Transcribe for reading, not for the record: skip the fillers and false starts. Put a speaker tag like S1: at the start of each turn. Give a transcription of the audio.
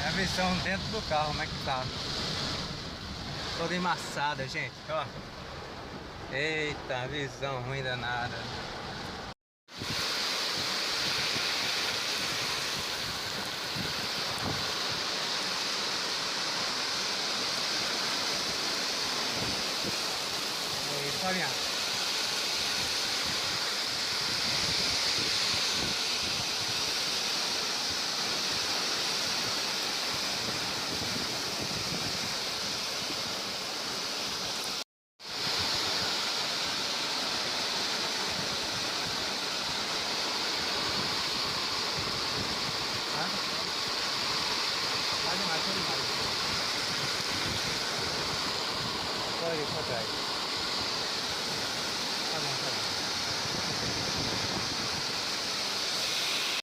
S1: A visão dentro do carro, como é que tá? Toda embaçada, gente, ó. Eita, visão ruim danada. Aí, Fabiano. Tá demais, tá demais. Olha isso atrás.